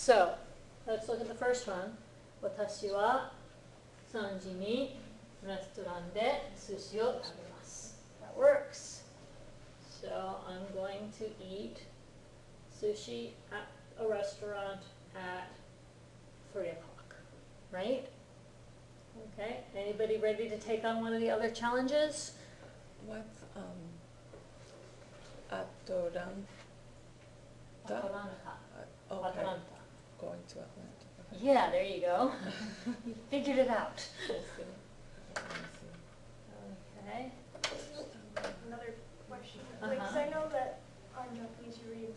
So, let's look at the first one. 私は3時にレストランで寿司を食べます。That works. So, I'm going to eat sushi at a restaurant at 3 o'clock, right? Okay, anybody ready to take on one of the other challenges? What's Atlanta? Atlanta. Okay. Atlanta. Going to Atlanta. Okay. Yeah, there you go. You figured it out. I see. Okay. Another question. Like, 'cause I know that on Japanese you read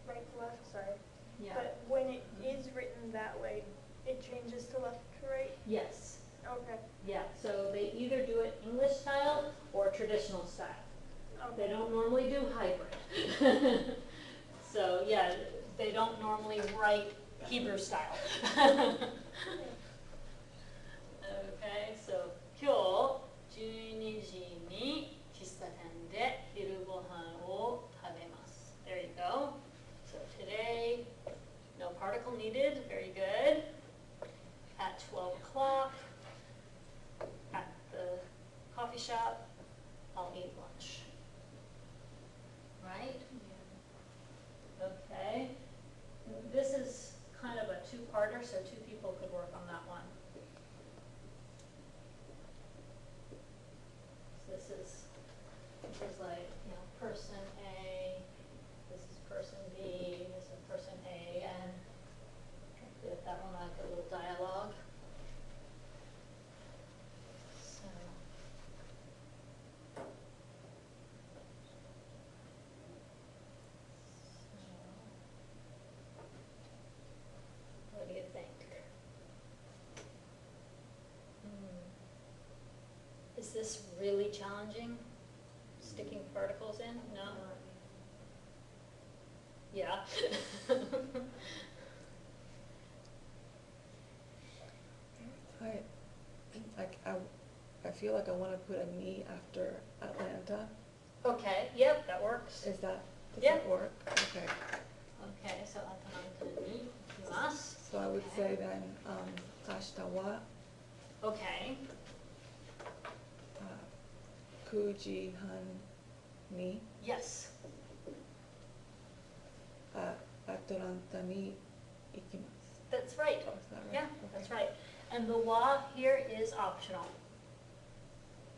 right to left, sorry. Yeah. But when it is written that way, it changes to left to right? Yes. Okay. Yeah. So they either do it English style or traditional style. They Okay. don't normally do hybrid. So yeah, they don't normally write Hebrew style. Okay, so 今日12時に喫茶店で昼ご飯を食べます。There you go. So today, no particle needed. Very good. At 12 o'clock, at the coffee shop, I'll eat lunch. Right? Okay. This is kind of a two-parter, so two people could work on that one. So this is like, you know, person A, this is person B, this is person A, and if that one like a little dialogue. So. What do you think? Is this really challenging? Sticking particles in? No? Yeah. I feel like I want to put a ni after Atlanta. Okay, yep, that works. Does that Yeah. work? Okay. Okay, so Atlanta ni ikimasu. So I would Okay. say then, 明日は Okay. 9時半に Yes. アトランタに行きます。 That's right. Oh, is that right? Yeah, Okay. that's right. And the wa here is optional.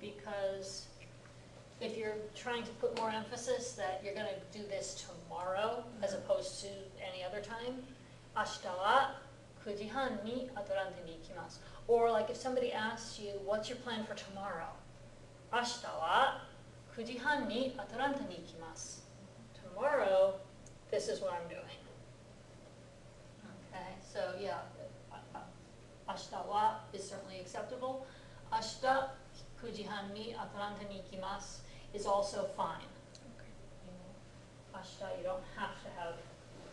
Because if you're trying to put more emphasis that you're going to do this tomorrow as opposed to any other time, 明日は9時半にアトランタに行きます. Or like if somebody asks you, what's your plan for tomorrow? 明日は9時半にアトランタに行きます. Tomorrow, this is what I'm doing. Okay, so yeah, 明日は is certainly acceptable. 明日9時半にアトランタに行きます is also fine. Okay. You know, 明日 you don't have to have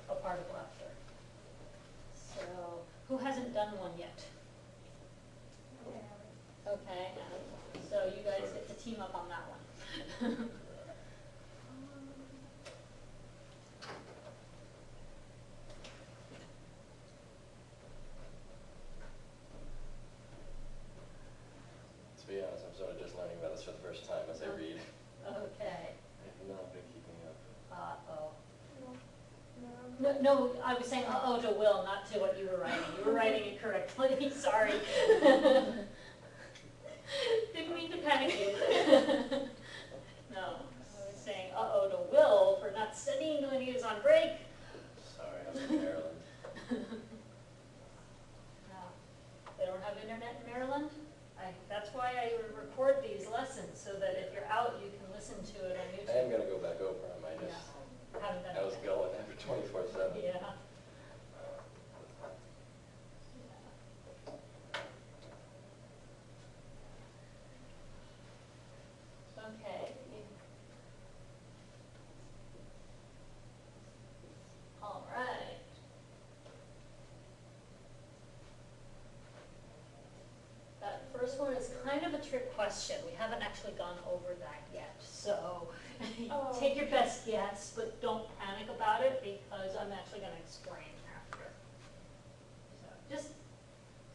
a particle after. So, who hasn't done one yet? Okay, so you guys get to team up on that one. To be honest, I'm sort of just learning about this for the first time as I read. Okay. I have not been keeping up. Uh-oh. No. No, I was saying uh-oh to Will, not to what you were writing. You were writing it correctly. Sorry. Didn't mean to panic you. No, I was saying uh-oh to Will for not studying when he was on break. Sorry, I was in Maryland. No, they don't have internet in Maryland? That's why I record these lessons, so that if you're out, you can listen to it on YouTube. I am going to go back over them. I just, Haven't done I was it yet. going after 24/7. Yeah. Okay. All right. That first one is kind of a trick question. We haven't actually gone over that yet. So Oh. Take your best guess, but don't panic about it because I'm actually gonna explain after. So just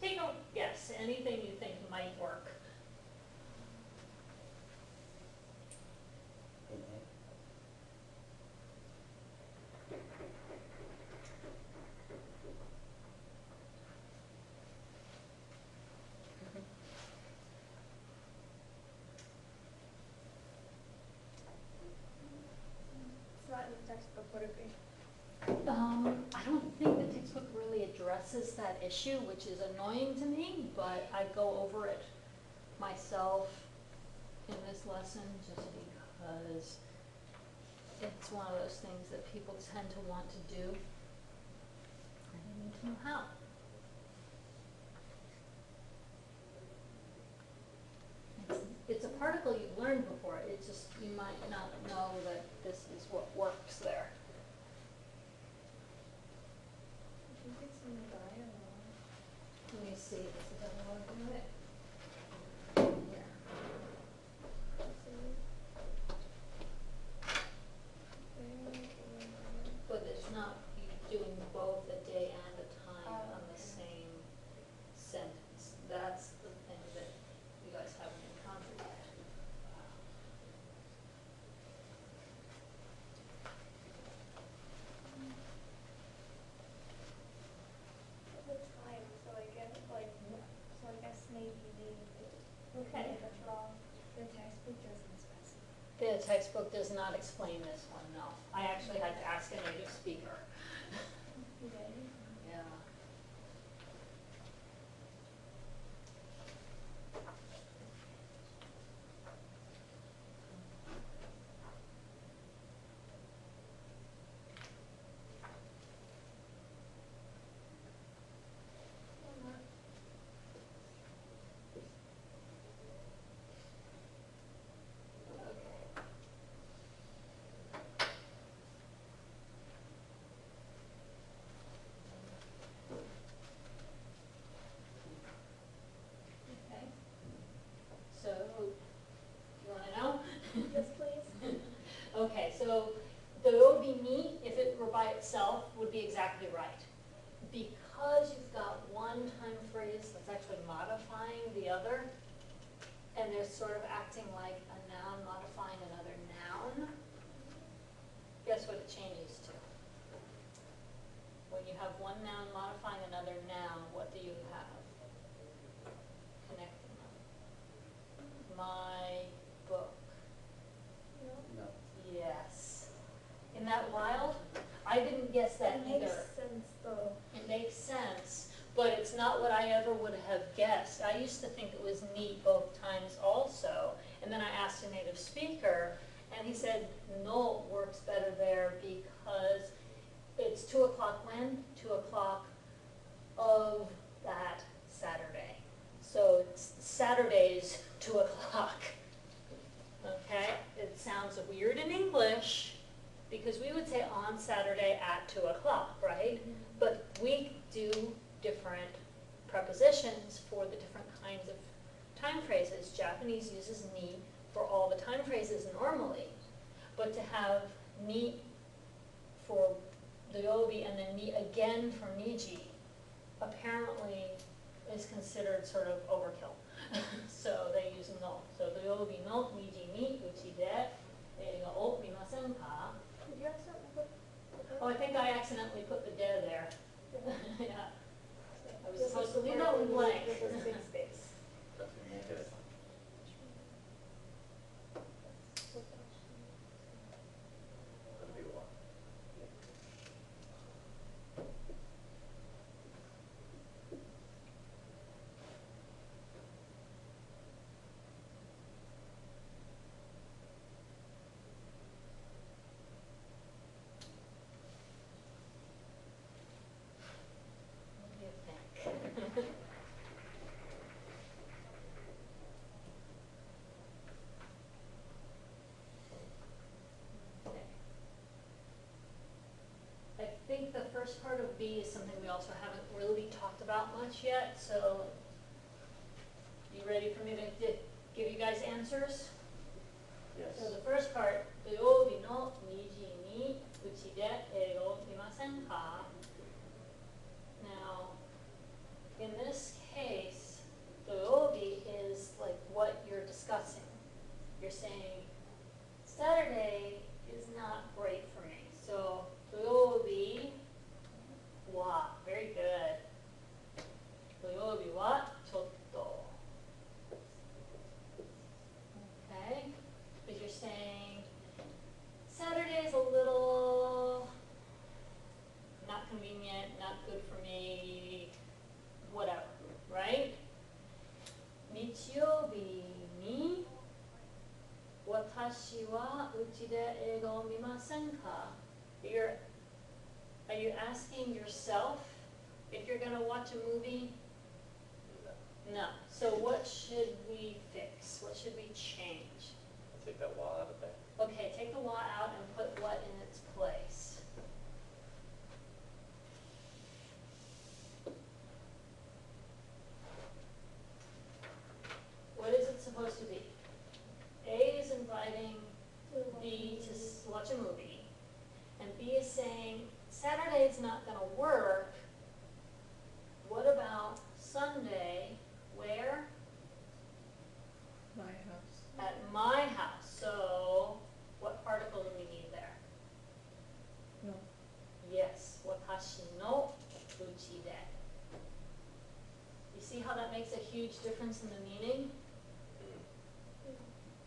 take a guess, anything you think might work. It's not in the textbook, would it be? I don't think the textbook really addresses that issue, which is annoying to me, but I go over it myself in this lesson just because it's one of those things that people tend to want to do, and they need to know how. It's a particle you've learned before, it's just, you might not know that this is what works there. I think it's in the dialogue. Let me see, this is how I do it. Here. But it's not you doing both a day and a time on the same sentence. That's the thing that you guys haven't encountered yet. The time, so I guess, like, so I guess maybe Okay. that's wrong. The textbook doesn't specify. The textbook does not explain this one, no. I actually had to ask a native speaker. Yeah. Okay. So, you wanna know? Yes, please. Okay, so the OB meet, if it were by itself, would be exactly right. Because you've got one time phrase that's actually modifying the other, and they're sort of acting like a noun modifying another noun, guess what it changes to? When you have one noun modifying another noun, what do you have? Connecting them. My book. No. Yes. Isn't that wild? I didn't guess that It makes either. sense though. It makes sense, but it's not what I ever would have guessed. I used to think it was neat both times also, and then I asked a native speaker, and he said, no, it works better there because it's 2 o'clock when? 2 o'clock of that Saturday. So it's Saturday's 2 o'clock. Okay, it sounds weird in English because we would say on Saturday at 2 o'clock, right? But we do different prepositions for the different kinds of time phrases. Japanese uses ni for all the time phrases normally, but to have ni for the obi and then ni again for niji apparently is considered sort of overkill. So they use no. So the obi no niji ni uchi de eiga o mimasen ka? Did you accidentally put? Oh, I think I accidentally put the de there. Yeah. I was This supposed is to leave where that one we- blank. This is big space. Good. That'd be a lot. What do you think? Okay. I think the first part of B is something we also haven't really talked about much yet, so you ready for me to give you guys answers? Yes. So the first part, 土曜日の2時にうちで映画を見ませんか? Now, in this case, 土曜日 is like what you're discussing. You're saying, Saturday is not great for me. So, 土曜日は very good. 土曜日はちょっと okay? Because you're saying Saturday is a little not convenient, not good for me, whatever, right? 日曜日に私はうちで映画を見ませんか? Are you asking yourself if you're going to watch a movie? No. No. So what should we fix? What should we change? I'll take that wall out of there. Okay, take the wa out and put what in its place? What is it supposed to be? A is inviting B to watch a movie, and B is saying, Saturday's not going to work. What about Sunday? Where? My house. At my house. So, what particle do we need there? No. Yes, 私のうちで. You see how that makes a huge difference in the meaning?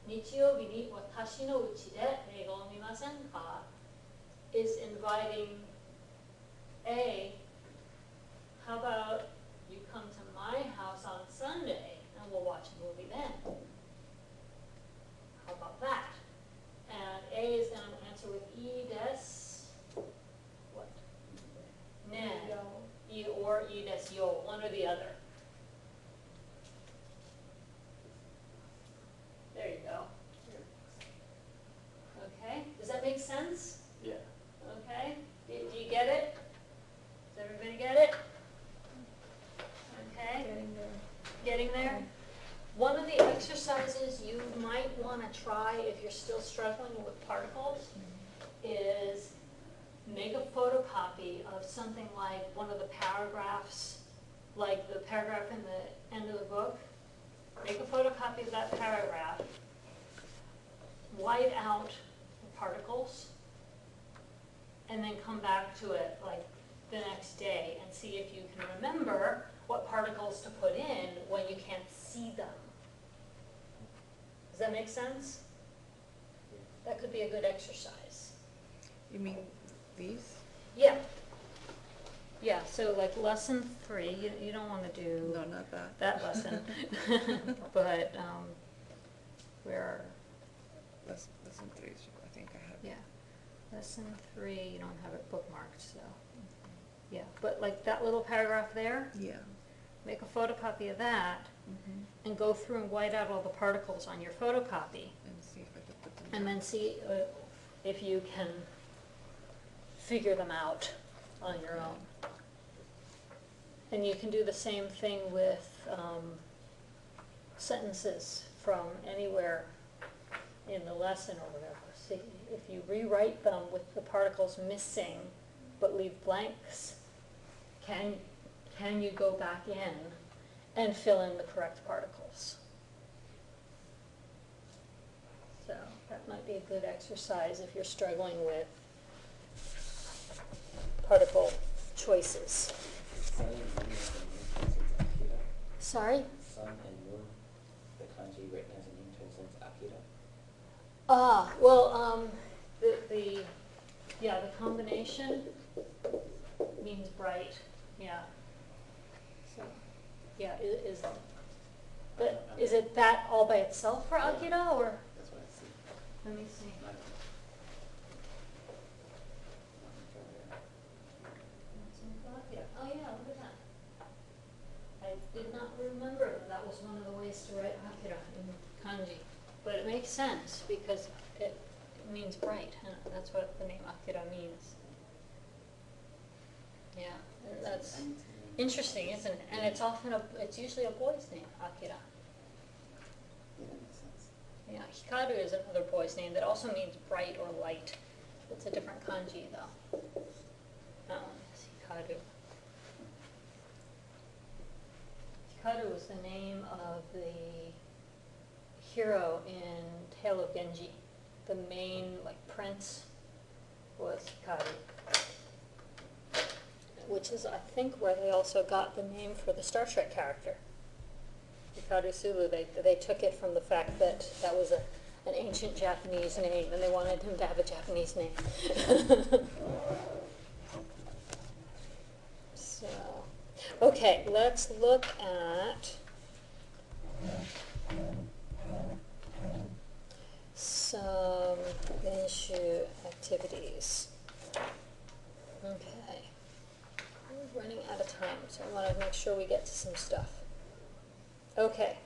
日曜日に私のうちで映画を見ませんか? is inviting A, how about you come to my house on Sunday and we'll watch a movie then? How about that? And A is going to answer with E des, what? Ne. E or E des yo, one or the other. There you go. Okay, does that make sense? Yeah. Okay, do you get it? Does everybody get it? Okay, Getting there. getting there? One of the exercises you might want to try if you're still struggling with particles is make a photocopy of something like one of the paragraphs, like the paragraph in the end of the book. Make a photocopy of that paragraph, white out the particles, and then come back to it like the next day and see if you can remember what particles to put in when you can't see them. Does that make sense? That could be a good exercise. You mean these? Yeah. Yeah, so like lesson 3, you don't want to do No, not that. that lesson. But where, Lesson 3, I think I have. yeah, lesson 3, you don't have it bookmarked, so. Yeah, but like that little paragraph there, Yeah. make a photocopy of that Mm-hmm. and go through and white out all the particles on your photocopy. And see if I can put them. And then see if you can figure them out on your own. And you can do the same thing with sentences from anywhere in the lesson or whatever. See, if you rewrite them with the particles missing but leave blanks, can you go back in and fill in the correct particles? So that might be a good exercise if you're struggling with particle choices. Sun and moon has a meaning translates Akira. Sorry? Sun and moon, the kanji written as a meaning translates Akira. Ah, well, the combination means bright, yeah. So, yeah, is it that all by itself for Akira, or? That's what I see. Let me see. Not- Yeah. Oh, yeah, look at that. I did not remember that was one of the ways to write Akira in kanji. But it makes sense because it means bright, and that's what the name Akira means. Yeah, and that's interesting, isn't it? And it's usually a boy's name, Akira. Yeah, that makes sense. Yeah, Hikaru is another boy's name that also means bright or light. It's a different kanji though. That one is Hikaru. Hikaru was the name of the hero in Tale of Genji. The main prince was Hikaru, which is I think where they also got the name for the Star Trek character. Hikaru Sulu, they took it from the fact that that was an ancient Japanese name and they wanted him to have a Japanese name. So, okay, let's look at some Benshu activities. Okay. We're running out of time, so I want to make sure we get to some stuff. Okay.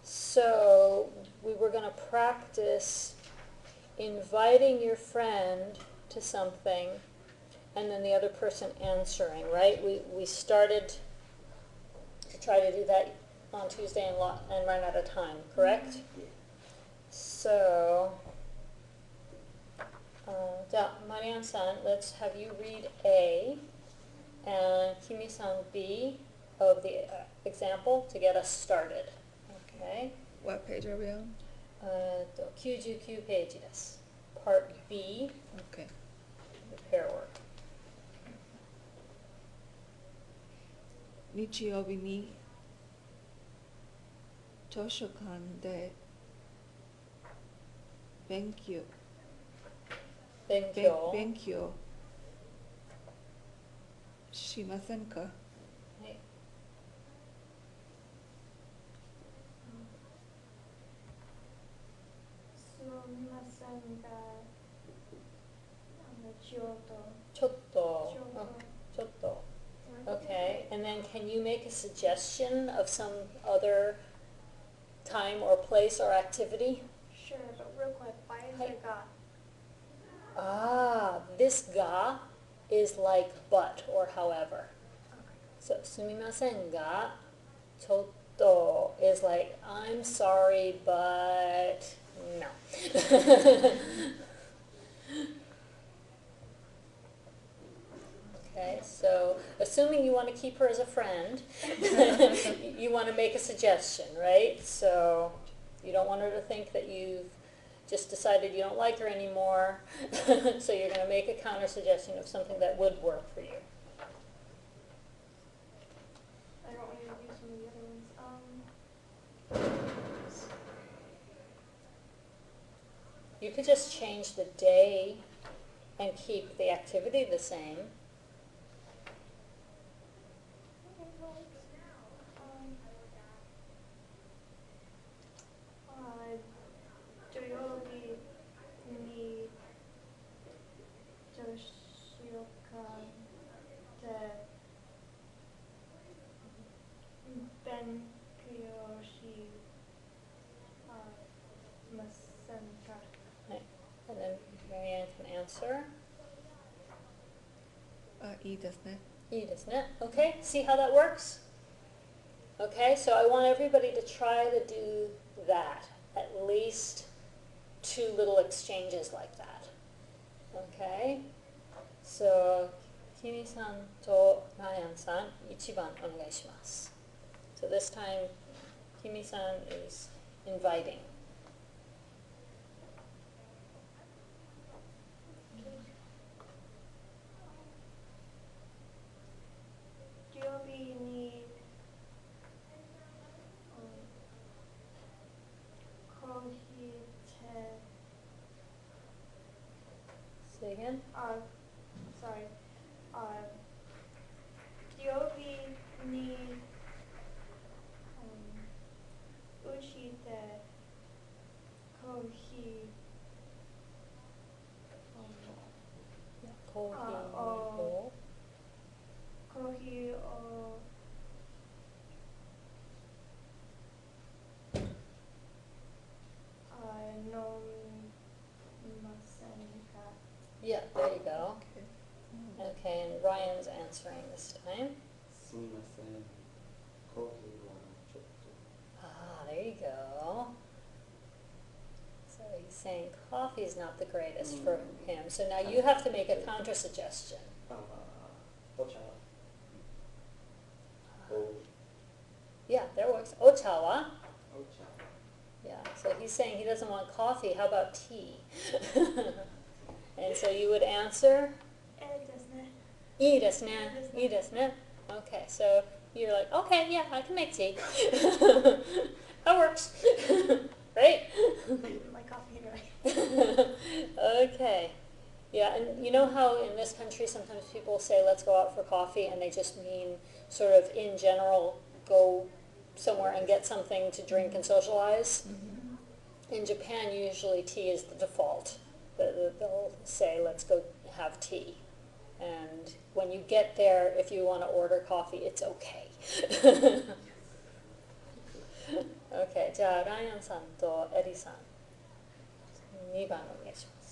So we were going to practice inviting your friend to something and then the other person answering, right? We started to try to do that on Tuesday and run out of time, correct? So, じゃあ、Marianne-san, let's have you read A and Kimi-san B of the example to get us started. Okay. What page are we on? 99ページです。Part B, Okay. the pair work. 日曜日に図書館で勉強勉強。しませんか？はい。すみませんが、ちょっと。ちょっと。ちょっと。Okay, and then can you make a suggestion of some other time or place or activity? Sure, but real quick, why is it ga? This ga is like but or however. So, すみませんが、ちょっと is like I'm sorry, but no. Okay, so assuming you want to keep her as a friend, you want to make a suggestion, right? So you don't want her to think that you've just decided you don't like her anymore. So you're going to make a counter suggestion of something that would work for you. I don't want you to do some of the other ones. You could just change the day and keep the activity the same. And then Marianne can answer. いいですね。いいですね. Okay, see how that works? Okay, so I want everybody to try to do that. At least 2 little exchanges like that. Okay? So, Kimi-san to Marianne-san, 1番お願いします. So this time, Kimi-san is inviting. Say again? Sorry. Ryobi ni uchite coffee is not the greatest for him. So now you have to make a counter suggestion. お茶。お Yeah, that works. Ocha wa? お茶。 Yeah, so he's saying he doesn't want coffee. How about tea? And so you would answer, いいですね。 ii desu ne, ii desu ne. Okay, so you're like, okay, yeah, I can make tea. That works. Right? My coffee anyway. Okay. Yeah, and you know how in this country sometimes people say, let's go out for coffee, and they just mean sort of in general, go somewhere and get something to drink and socialize? In Japan, usually tea is the default. They'll say, let's go have tea. And when you get there, if you want to order coffee, it's okay. Okay, じゃあライアンさんとエリさん、2番お願いします。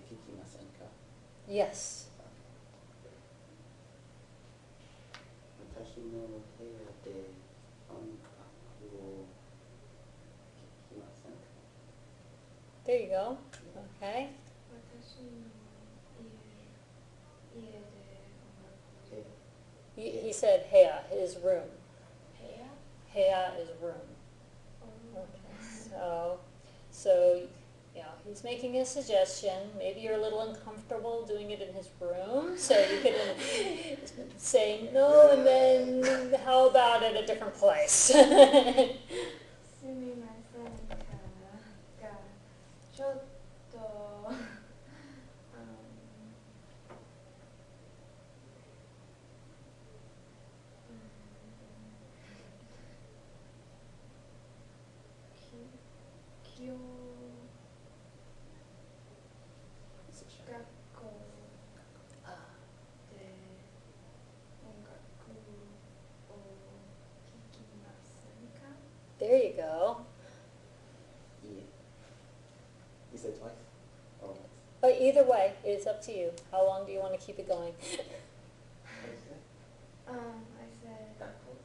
聞きませんか？ Yes. 私の部屋で音楽を聴きませんか？ There you go. Okay. 私の家でHe said heya, his room. 部屋 Heya is room. Okay, so yeah, he's making a suggestion. Maybe you're a little uncomfortable doing it in his room, so you could say no, and then how about at a different place? すみませんがちょっとき今日学校で音楽を聴きませんか？ There you go. いいえ。You said twice? Or once? But either way, it's up to you. How long do you want to keep it going? What did you say? I said 学校。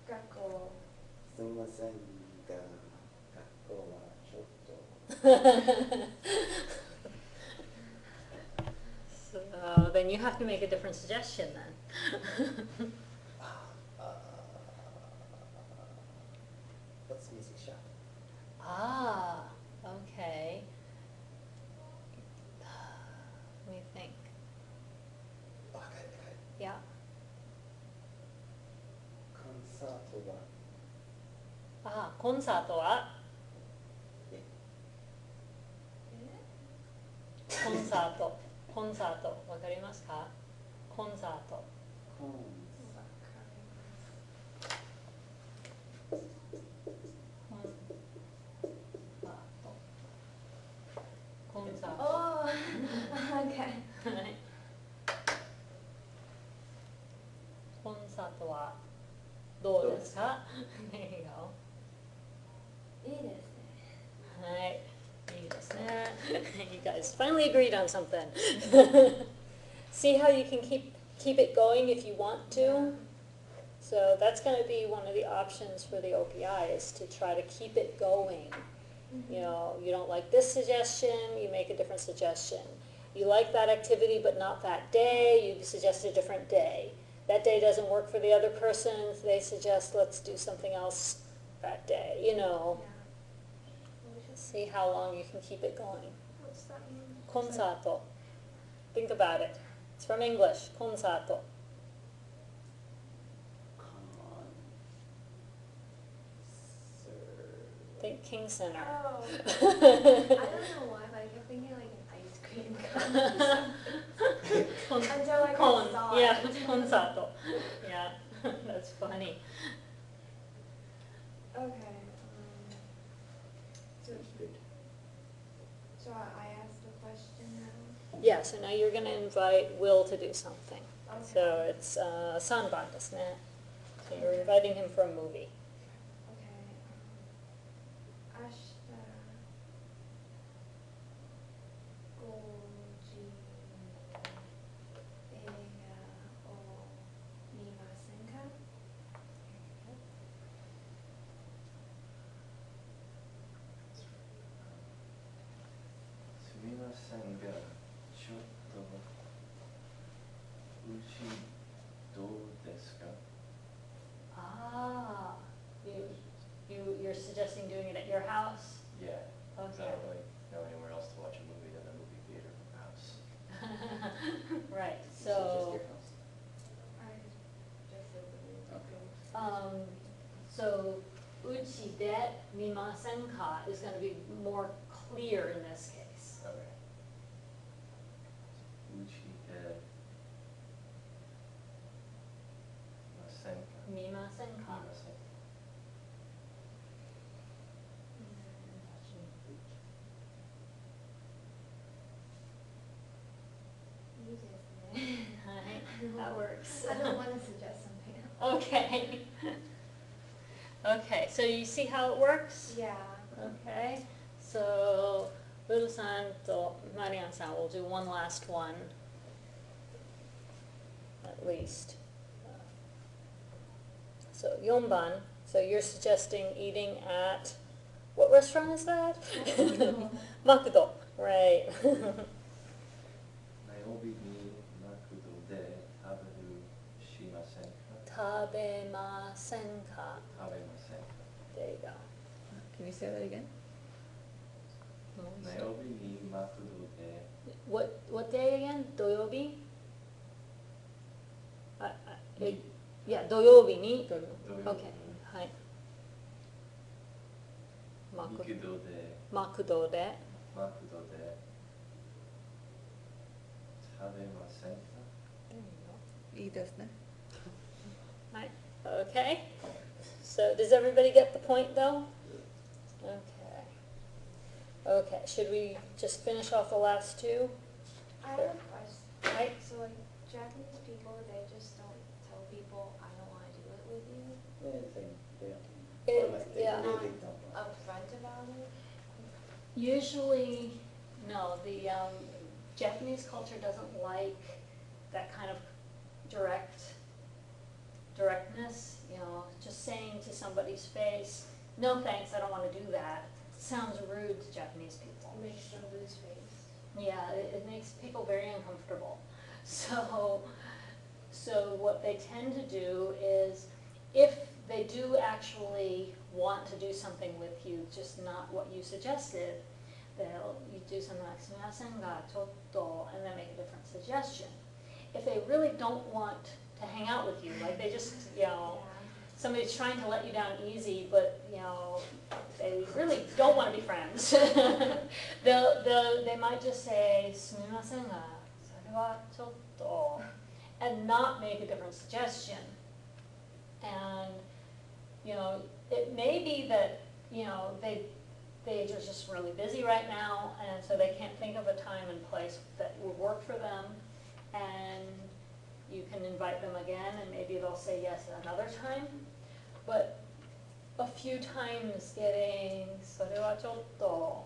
学校すみませんが学校はちょっと So then you have to make a different suggestion then. What's music shop? Ah, okay. Let me think. Oh, I got it. Yeah. コンサートは Ah, コンサートはコンサート。コンサート。わかりますか？コンサート。コンコンサート。 Oh, okay. はい。コンサートはどうですか？There you go. いいですね。はい。いいですね。You guys finally agreed on something. See how you can keep it going if you want to? So that's going to be one of the options for the OPI is to try to keep it going. You know, you don't like this suggestion, you make a different suggestion. You like that activity but not that day, you suggest a different day. That day doesn't work for the other person, they suggest let's do something else that day, you know. See how long you can keep it going. What's that mean? Concerto. Think about it. It's from English. Concerto. コン Think King Center. Oh. I don't know why, but I kept thinking like an ice cream cone. Until I Con. saw Yeah, it. concerto. Yeah, that's funny. Okay. So, Good. so I asked the question now. Yeah, so now you're going to invite Will to do something. Okay. So it's sanban desu ne. So you're inviting him for a movie. Okay. Uchi do desu ka? Ah, you're suggesting doing it at your house? Yeah, 'cause I Okay. don't really know anywhere else to watch a movie than the movie theater from the house. Right, Is it just so, your house? I just said the Okay. so uchi de mimasen ka is gonna be more clear in this case. Okay. Uchi de masen ka? Mimasen ka. Mimasen. Right, that works. I don't want to suggest something. Okay. Okay, so you see how it works? Yeah. Okay, so Lulu-san to Marian-san will do one last one, at least. So 4番, so you're suggesting eating at, what restaurant is that? Makudo, right. 火曜日にマクドで食べるしませんか？食べませんか? 食べませんか？ There you go. Can you say that again? 火曜日にマクドで What day again? 土曜日? Yeah, 土曜日に。土曜土曜日に Okay, はい。マク肉道でマクドで。マクドで食べませんか？ いいですね。Right. Okay. So does everybody get the point though? Okay. Okay. Should we just finish off the last two? I have a question. Right. So like Japanese people, they just don't tell people I don't want to do it with you Or like they Yeah. really don't want. upfront about it. Usually, no. The Japanese culture doesn't like that kind of directness. You know, just saying to somebody's face, "No thanks, I don't want to do that." Sounds rude to Japanese people. It makes them lose face. Yeah, it makes people very uncomfortable. So what they tend to do is, if they do actually want to do something with you, just not what you suggested, you do something like "sumimasen ga chotto," and then make a different suggestion. If they really don't want to hang out with you, like they just, somebody's trying to let you down easy, but, they really don't want to be friends. They might just say, "sumimasen ga, sore wa chotto," and not make a different suggestion. And, it may be that, they're just really busy right now, and so they can't think of a time and place that would work for them. And you can invite them again, and maybe they'll say yes another time. But a few times getting "sore wa chotto,"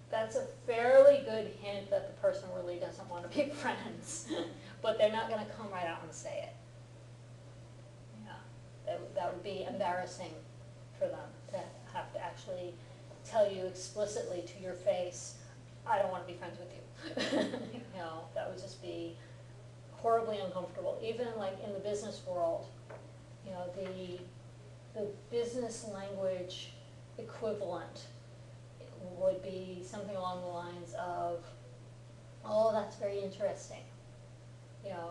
that's a fairly good hint that the person really doesn't want to be friends. But they're not going to come right out and say it. Yeah, that would be embarrassing for them to have to actually tell you explicitly to your face, "I don't want to be friends with you." That would just be horribly uncomfortable. Even like in the business world, the business language equivalent would be something along the lines of, "Oh, that's very interesting.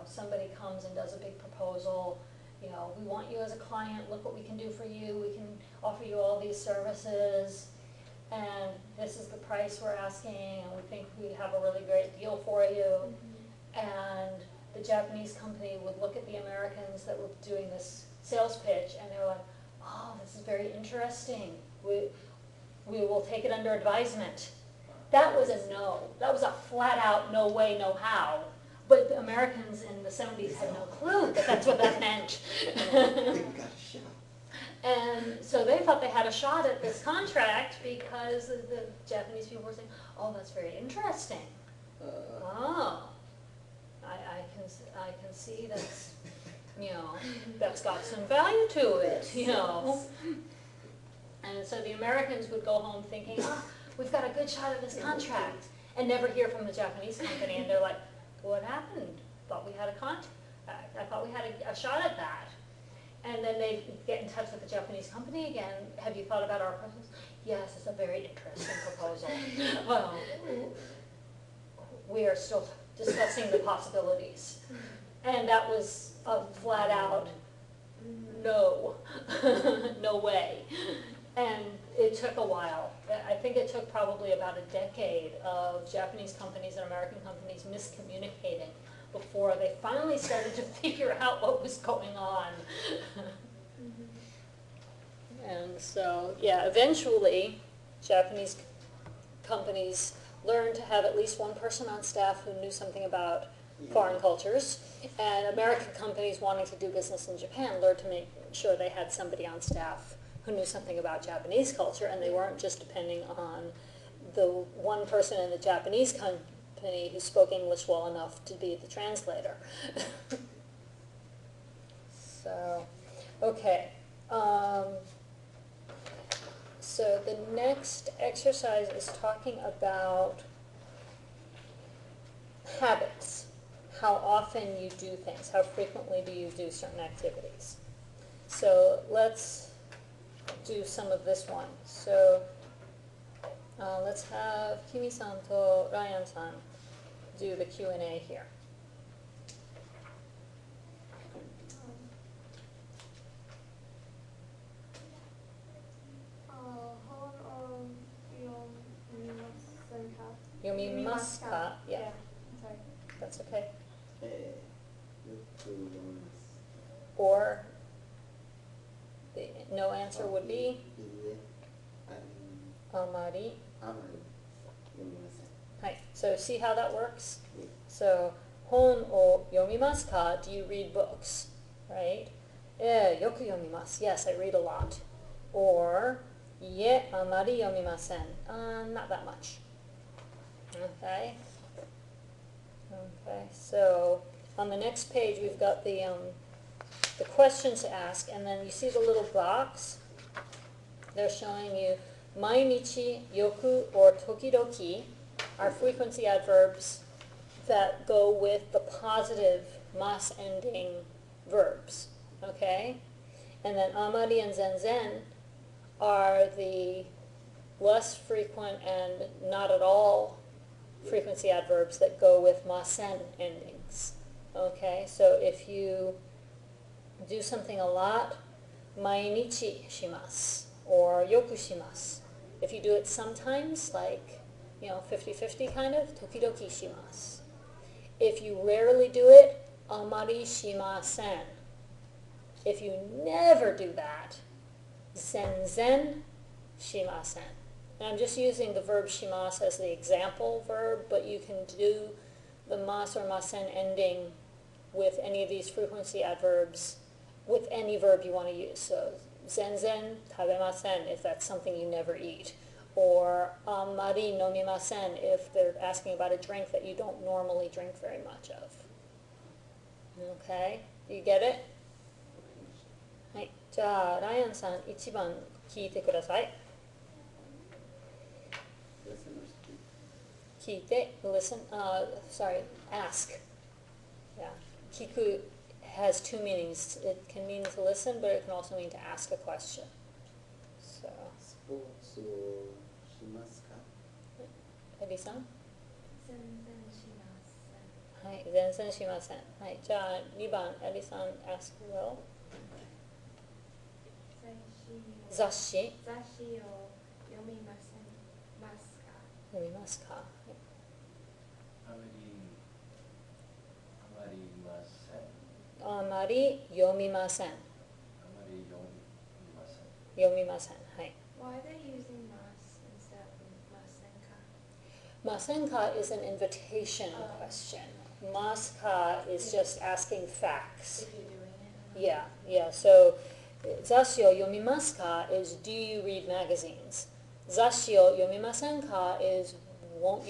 Somebody comes and does a big proposal, we want you as a client, look what we can do for you, we can offer you all these services, and this is the price we're asking, and we think we have a really great deal for you." And the Japanese company would look at the Americans that were doing this sales pitch, and they were like, "Oh, this is very interesting. We will take it under advisement." That was a no. That was a flat out no way, no how. But the Americans in the 70s had no clue that that's what that meant. They got a shot. And so they thought they had a shot at this contract because the Japanese people were saying, "Oh, that's very interesting. Oh, I can see that's, that's got some value to it, And so the Americans would go home thinking, we've got a good shot at this contract, and never hear from the Japanese company, and they're like, "What happened? Thought we had a contract. I we had a shot at that. And then they get in touch with the Japanese company again. Have you thought about our proposal? Yes, it's a very interesting proposal. Well, we are still discussing the possibilities. And that was a flat out no, no way. And it took a while. I think it took probably about a decade of Japanese companies and American companies miscommunicating before they finally started to figure out what was going on. And so, yeah, eventually Japanese companies learned to have at least one person on staff who knew something about foreign cultures, and American companies wanting to do business in Japan learned to make sure they had somebody on staff who knew something about Japanese culture, and they weren't just depending on the one person in the Japanese company who spoke English well enough to be the translator. So, okay. So the next exercise is talking about habits. How often you do things. How frequently do you do certain activities. So let's do some of this one. So let's have Kimi-san to Ryan-san do the Q&A here. Yomimasu ka? Yeah, Sorry. that's okay. よく読みます。 Or the no answer would be いいえ、あまり. あまり読みません。 Right. So see how that works? いえ So 本を読みますか? Do you read books? Right? よく読みます. Yes, I read a lot. Or いえ、あまり読みません. Not that much. Okay. Okay. So on the next page we've got the questions to ask, and then you see the little box. They're showing you 毎日, yoku, or tokidoki are frequency adverbs that go with the positive mas ending verbs. Okay? And then amari and zenzen are the less frequent and not at all frequency adverbs that go with masen endings. Okay? So if you do something a lot, 毎日します or よくします. If you do it sometimes, like, 50-50 kind of, 時々します. If you rarely do it, あまりしません. If you never do that, 全然しません. And I'm just using the verb shimas as the example verb, but you can do the mas or masen ending with any of these frequency adverbs with any verb you want to use. So, zenzen tabemasen if that's something you never eat. Or amari nomimasen if they're asking about a drink that you don't normally drink very much of. Okay? You get it? はい。じゃあ、ライアンさん、1番聞いてください。聞いて、listen, sorry, ask. Yeah. 聞く has two meanings. It can mean to listen, but it can also mean to ask a question. So, スポーツをしますか？エリさん？全然しません。はい、全然しません。はい、じゃあ2番、エリさん ask well. 雑誌雑誌を読みませんますか？読みますか？あまり読みません。読みません。はい。 Why are they using mas instead of masenka? Masenka is an invitation question. Maska is just asking facts. If you're doing it. Yeah, yeah. So, zashi o yomimasu ka is do you read magazines? Zashi o yomimasen ka is wouldn't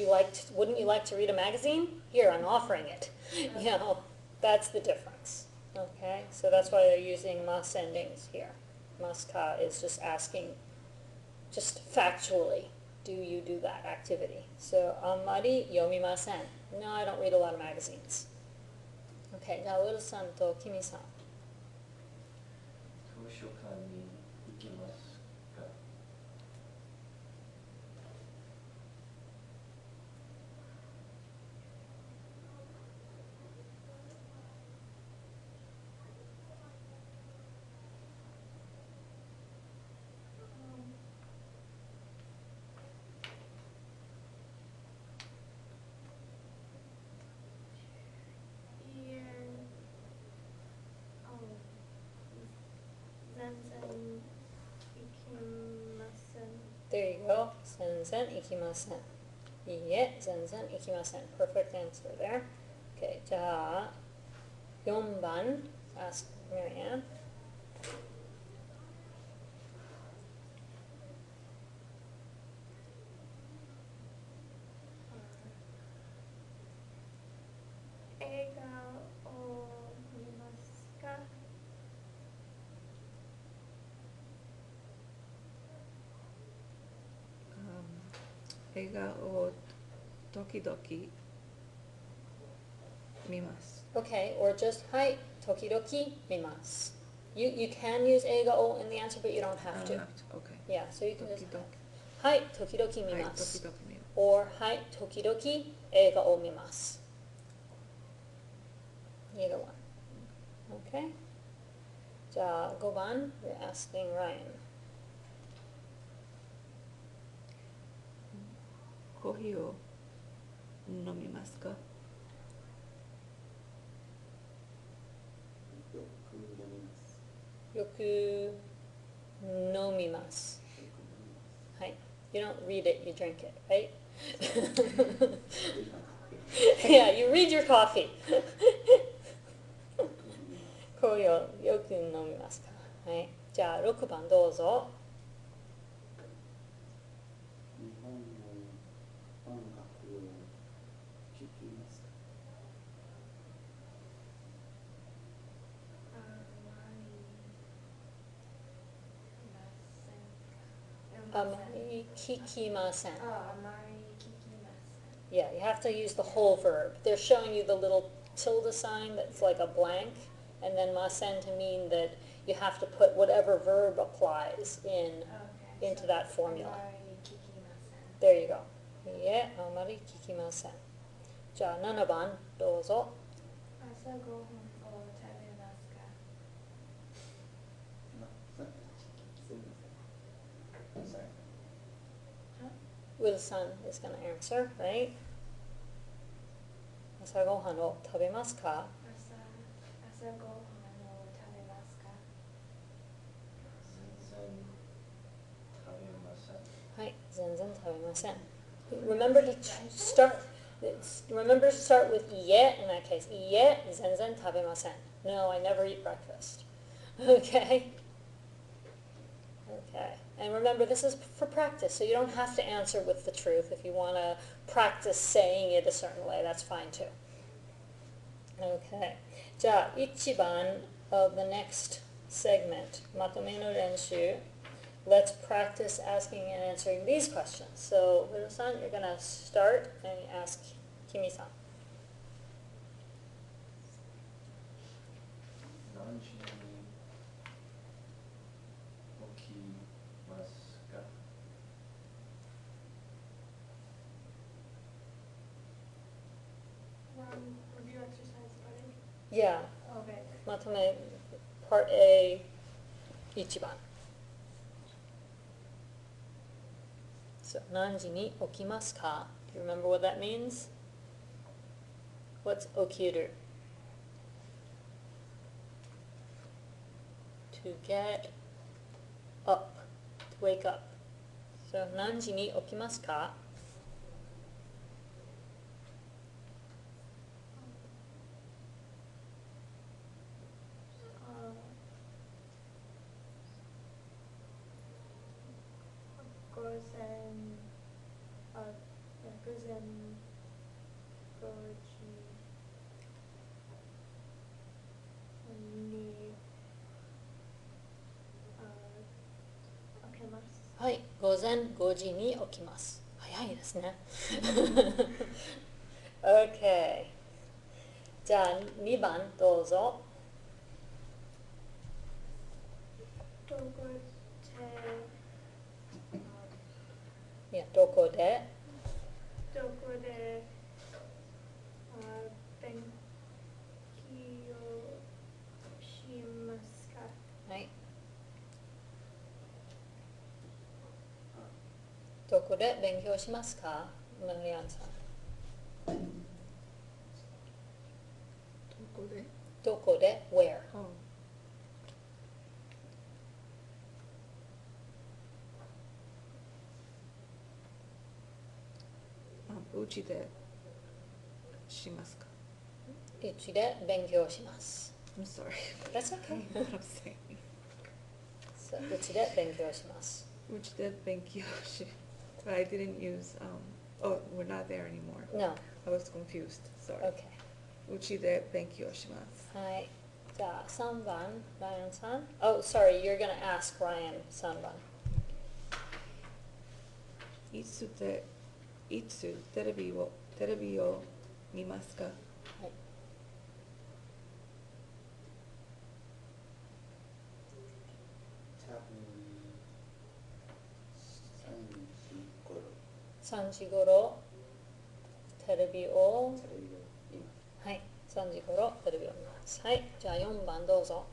you like to read a magazine? Here, I'm offering it. You know, that's the difference. Okay, so that's why they're using mas endings here. Maska is just asking, just factually, do you do that activity? So, ammari yomimasen. No, I don't read a lot of magazines. Okay, じゃあウルさんとキミさん。図書館に行きますか？いいえ、全然行きません。 There you go. 全然行きません。いいえ、全然行きません。Perfect answer there. Okay, じゃあ4番 ask Marianne. 映画を見ますか？映画を時々見ます。 Okay, or just はい、時々見ます。You can use 映画を in the answer, but you don't have to. Okay. Yeah, so you can just 時々。はい、時々見はい、ます。時々見ます。 or はい、時々映画を見ます。Either one. Okay? じゃあ5番 you're asking Ryan. コーヒーを飲みますか？よく読みます。よく飲みます。よく読みます。はい。You don't read it, you drink it, right? いいかな。 Yeah, you read your coffee. よく読みます。コーヒーをよく飲みますか？はい。じゃあ6番どうぞ。日本の音楽を聴きますか？あまり聞きません。あまり聞きません。 Yeah, you have to use the whole verb. They're showing you the little tilde sign that's like a blank, and then masen to mean that you have to put whatever verb applies into that formula. あまり聞きません。 There you go. いいえ、あまり聞きません。じゃあ7番どうぞ。朝ごはんを食べますか？すみません。Sorry. Wilson is going to answer, right? 朝ごはんを食べますか？朝ごはんを食べますか？全然食べません。はい、全然食べません。Remember to start with いいえ in that case. いいえ、全然食べません。No, I never eat breakfast. Okay? Okay. And remember, this is for practice, so you don't have to answer with the truth. If you want to practice saying it a certain way, that's fine too. Okay. じゃあ、1番 of the next segment, まとめの練習. Let's practice asking and answering these questions. So, Hiro-san, you're going to start and ask Kimi-san. 何時に起きますか？ Review exercise started. Yeah, Okay. まとめ Part A, 1番. So, 何時に起きますか? Do you remember what that means? What's okiru? To get up, to wake up. So, 何時に起きますか?はい、午前5時に起きます。早いですね。Okay. じゃあ2番どうぞ。どこでいや、どこでどこで勉強しますか？はい。どこで勉強しますか？マリアンさん。どこでどこで where? うちでしますか？うちで勉強します。I'm sorry. That's okay. What I'm saying. So, うちで勉強します。うちで勉強し But I didn't use, oh, we're not there anymore. No. I was confused, sorry. Okay. うちで勉強します。はい。じゃあ3番、ライアンさん。Oh, sorry, you're gonna ask Ryan 3番。いつテレビを見ますか？はい。多分3時頃テレビをテレビを見ます。はい。3時頃テレビを見ます。はい。じゃあ4番どうぞ。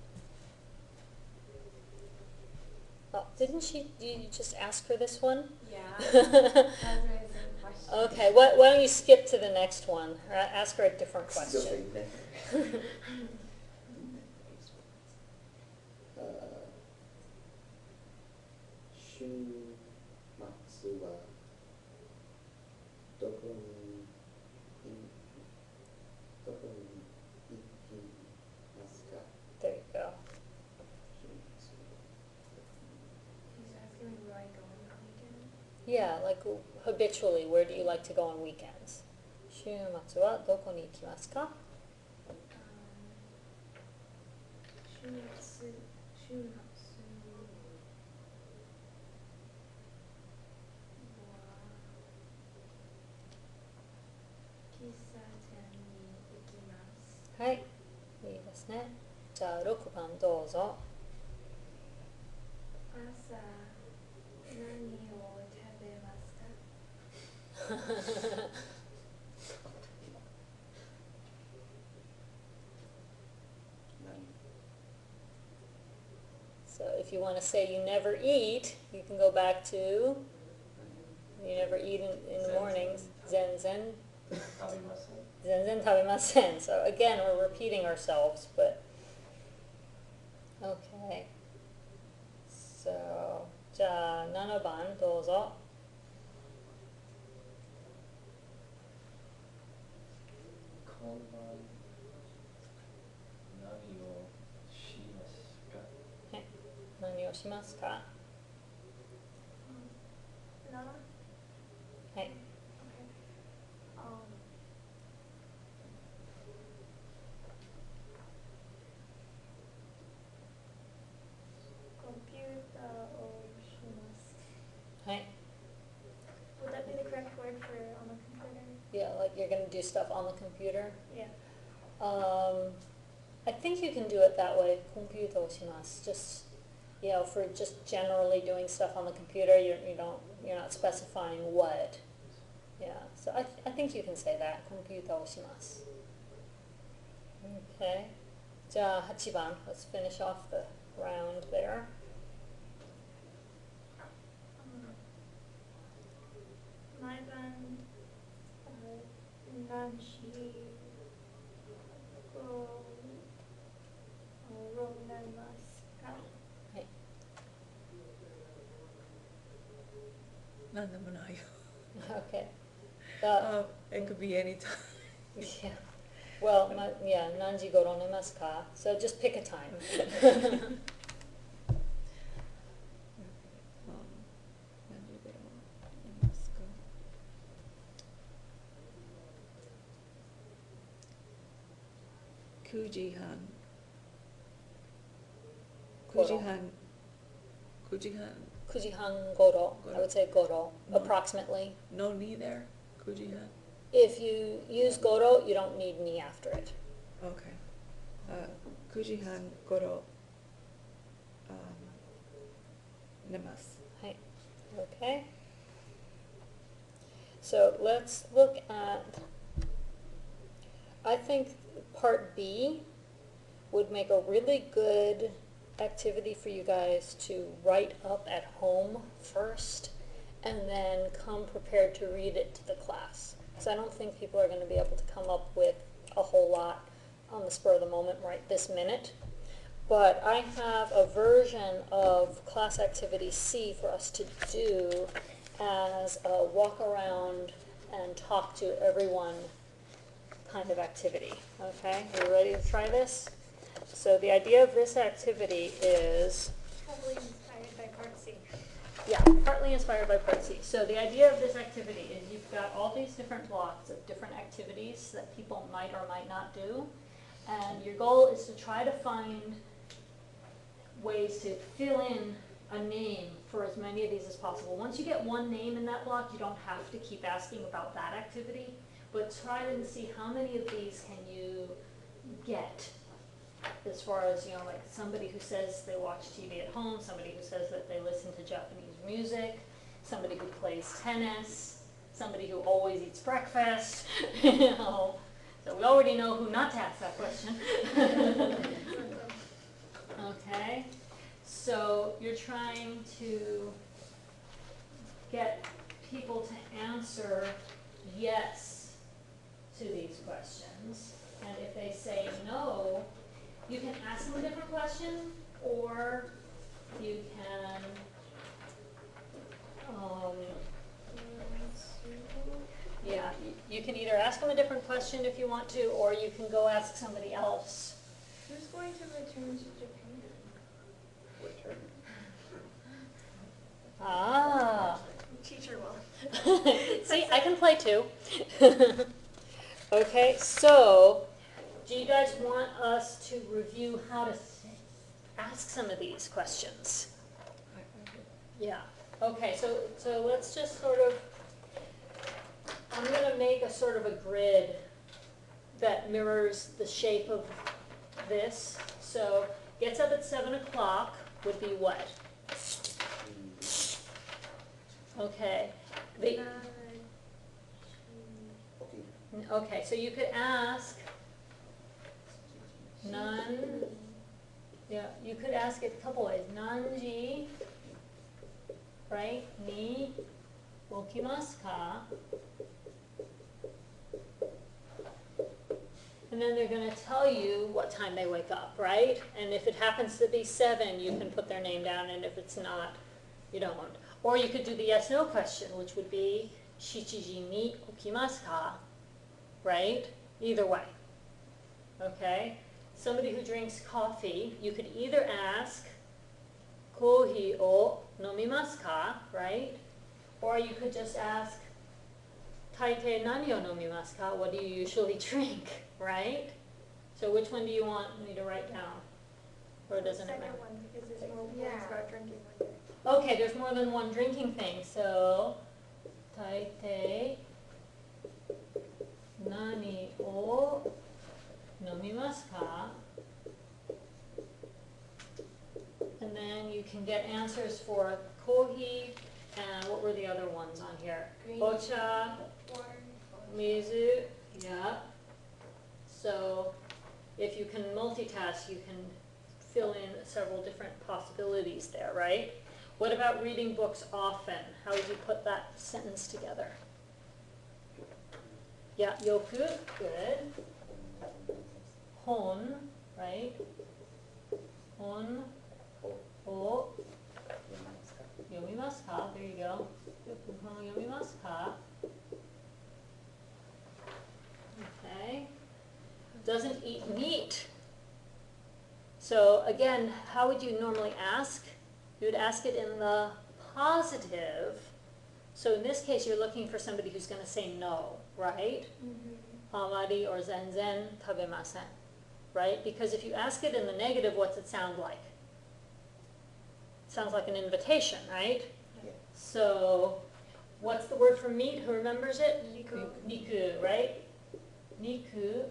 Oh, didn't you just ask her this one? Yeah. That's my question. Okay, why don't you skip to the next one? Or ask her a different すいま question. せんね。週末はどこに行きますか？ There you go. 週末 He's asking me where I go on the weekend. Yeah, like habitually, where do you like to go on weekends? 週末はどこに行きますか？週末喫茶店に行きます。はい。いいですね。じゃあ6番どうぞ。朝何を食べますか？So if you want to say you never eat, you can go back to you never eat in the mornings. 全然食べません。全然食べません. So again, we're repeating ourselves, but okay. So じゃあ7番どうぞ。今晩何をしますか？何をしますか？なはい。Okay. Computer or machines. はい。 Would that be the correct word for on the computer? Yeah, like you're going to do stuff on the computer. Yeah. I think you can do it that way. コンピュータをします. Just, for just generally doing stuff on the computer, you're not specifying what. Yeah, so I think you can say that. コンピュータをします. Okay. じゃあ8番. Let's finish off the round there. My band, Nancy, Ronemaska. なんでもないよ。 Okay. It could be any time. Yeah. Well, yeah, 何時頃寝ますか? So just pick a time. 何時頃寝ますか？9時半。9時半。9時半。9時半頃. I would say 頃, approximately. No ni there? 9時半. If you use goro, you don't need ni after it. Okay. 9時半頃、寝ます。 Okay. So let's look at, I think part B would make a really good activity for you guys to write up at home first and then come prepared to read it to the class. Because I don't think people are going to be able to come up with a whole lot on the spur of the moment right this minute. But I have a version of class activity C for us to do as a walk around and talk to everyone kind of activity. Okay, are you ready to try this? So the idea of this activity is, Probably inspired by part C. yeah, partly inspired by part C. So the idea of this activity is you've got all these different blocks of different activities that people might or might not do. And your goal is to try to find ways to fill in a name for as many of these as possible. Once you get one name in that block, you don't have to keep asking about that activity, but try and see how many of these can you get, as far as, you know, like somebody who says they watch TV at home, somebody who says that they listen to Japanese music, somebody who plays tennis, somebody who always eats breakfast, you know. So we already know who not to ask that question. Okay, so you're trying to get people to answer yes to these questions. And if they say no, you can ask them a different question, or you can, yeah, you can either ask them a different question if you want to, or you can go ask somebody else. Who's going to return to Japan? Return. Ah. Teacher will. See, I can play too. Okay, so do you guys want us to review how to ask some of these questions? Yeah. Okay, so let's just sort of, I'm going to make a sort of a grid that mirrors the shape of this. So gets up at 7 o'clock would be what? Okay. Okay, so you could ask yeah, you could ask it a couple ways. Nanji, right? Ni okimasu ka? And then they're going to tell you what time they wake up, right? And if it happens to be 7, you can put their name down, and if it's not, you don't. Or you could do the yes-no question, which would be, shichiji ni okimasu ka? Right? Either way. Okay? Somebody who drinks coffee, you could either ask, kohi o nomimasu ka? Right? Or you could just ask, taitei nani o nomimasu ka? What do you usually drink? Right? So which one do you want me to write down? Or doesn't it matter? Second one, because there's more ones about drinking one day. Okay, there's more than one drinking thing. So, taitei nani o nomimasu ka? And then you can get answers for kohi and what were the other ones on here? Green. Ocha, Water. mizu, yeah. So if you can multitask, you can fill in several different possibilities there, right? What about reading books often? How would you put that sentence together? Yeah, yoku, good. Hon, right? Hon o yomimasu ka? There you go. Yoku hon o yomimasu ka? Okay. Doesn't eat meat. So again, how would you normally ask? You would ask it in the positive. So in this case, you're looking for somebody who's going to say no, right? Amari or zenzen tabemasen, right? Because if you ask it in the negative, what's it sound like? It sounds like an invitation, right? Yeah. So what's the word for meat? Who remembers it? Niku. Niku, right? Niku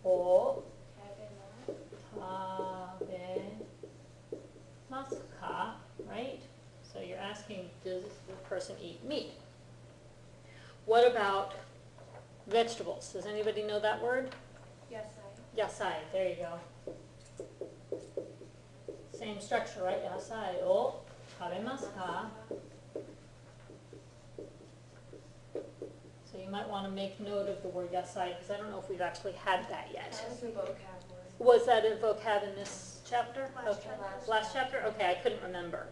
を 食べます食べますか? Right? So you're asking, does the person eat meat? What about vegetables? Does anybody know that word? 野菜 Yasai, there you go. Same structure, right? Yasai を食べますか? So you might want to make note of the word yasai because I don't know if we've actually had that yet. That was a vocab word. Was that a vocab in this chapter? Last Okay. chapter. Last chapter? Okay, I couldn't remember.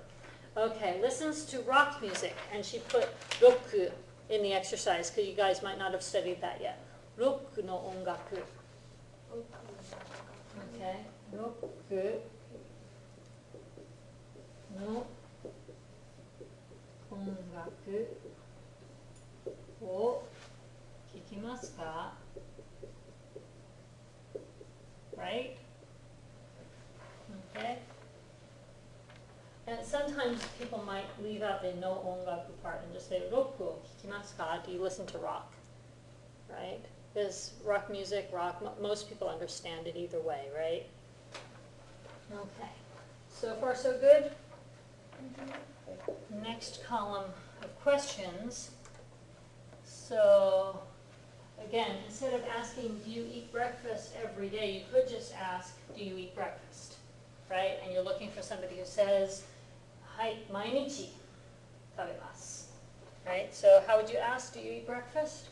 Okay, listens to rock music, and she put roku in the exercise because you guys might not have studied that yet. Roku no ongaku. Okay, roku no ongaku を聞きますか? Right? Okay. And sometimes people might leave out the no ongaku part and just say roku o kikimasu ka? Do you listen to rock? Right? Because rock music, most people understand it either way, right? Okay. So far so good? Next column of questions. So, again, instead of asking, do you eat breakfast every day, you could just ask, do you eat breakfast? Right? And you're looking for somebody who says, hai, mainichi tabemasu. Right? So how would you ask, do you eat breakfast?